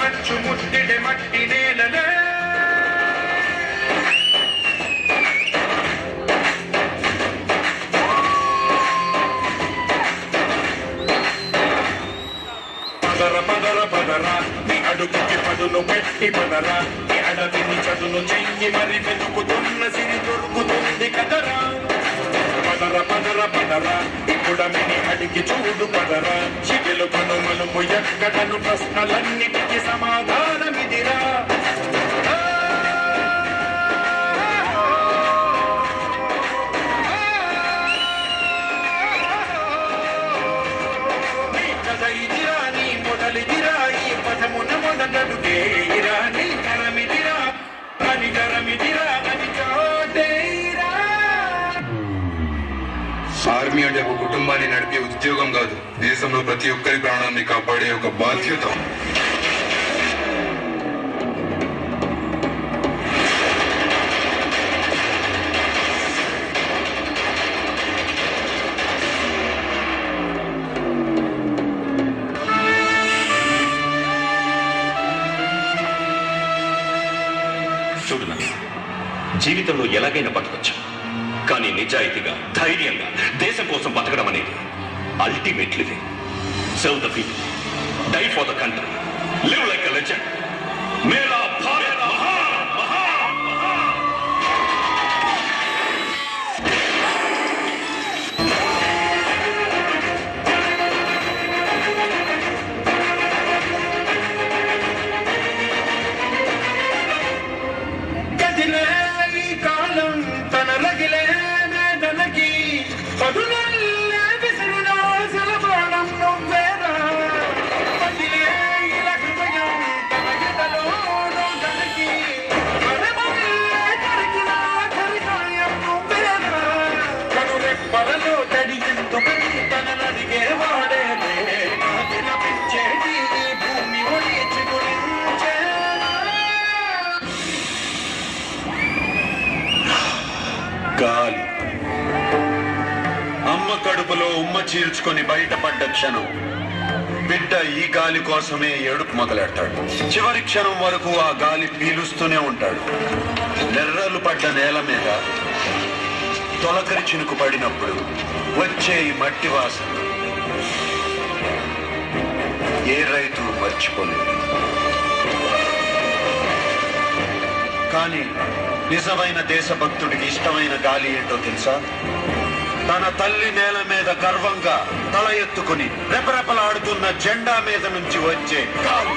మంచు ముట్టిడే మట్టి నేలలే పదర పదర పదరా నీ అడుగుకి పదును పెట్టి పదరా నీ అడవిని చదును చెయ్యి మరి వెతుకుతున్న సిరి దొరుకుతుంది కదరా పదర పదర పదరా ఇప్పుడమిని అడిగి చూడు పదరా చిగులు కనుమలుపు ఎక్కడను ప్రశ్నలన్నిటికీ సమాధానమిదిరా నీ కథ ఇదిరా నీ మొదలిదిరా ఈ పదమున మొదలడుగేరా నీ కరమిదిరా అని కరమిదిరా అని చోటేరా. ఆర్మీ అంటే ఒక కుటుంబాన్ని నడిపే ఉద్యోగం కాదు, దేశంలో ప్రతి ఒక్కరి ప్రాణాన్ని కాపాడే ఒక బాధ్యత. చూడునా, జీవితంలో ఎలాగైనా బతకొచ్చు, కానీ నిజాయితీగా ధైర్యంగా దేశం కోసం బతకడం అనేది ultimately serve the people, die for the country, live like a legend. మేరా భారత్ మహాన్ మహాన్ మహాన్. గదిలే ఈ కాలం తన రగిలే మేదనకి పదునల్లే విసురులో సెలబాణం నువ్వేరా పదిలే ఇల హృదయం తన ఎదలో నోదనకి మనమల్లే కరిగిన కరికాయం నువ్వేరా కనురెప్పలలో తడి ఎందుకని తననడిగే వాడేలే విలపించేది ఈ భూమి ఒలిచి గురించే. గాలి అమ్మ కడుపులో ఉమ్మ చీల్చుకొని బయటపడ్డ క్షణం బిడ్డ ఈ గాలి కోసమే ఏడుపు మొదలెడతాడు. చివరి క్షణం వరకు ఆ గాలి పీలుస్తూనే ఉంటాడు. నెర్రలు పడ్డ నేల మీద తొలకరి చినుకు పడినప్పుడు వచ్చే ఈ మట్టి వాసన ఏ రైతు మర్చిపోలేదు. కానీ నిజమైన దేశభక్తుడికి ఇష్టమైన గాలి ఏంటో తెలుసా? తన తల్లి నేల మీద గర్వంగా తల ఎత్తుకుని రెపరెపలాడుతున్న జెండా మీద నుంచి వచ్చే గాలి.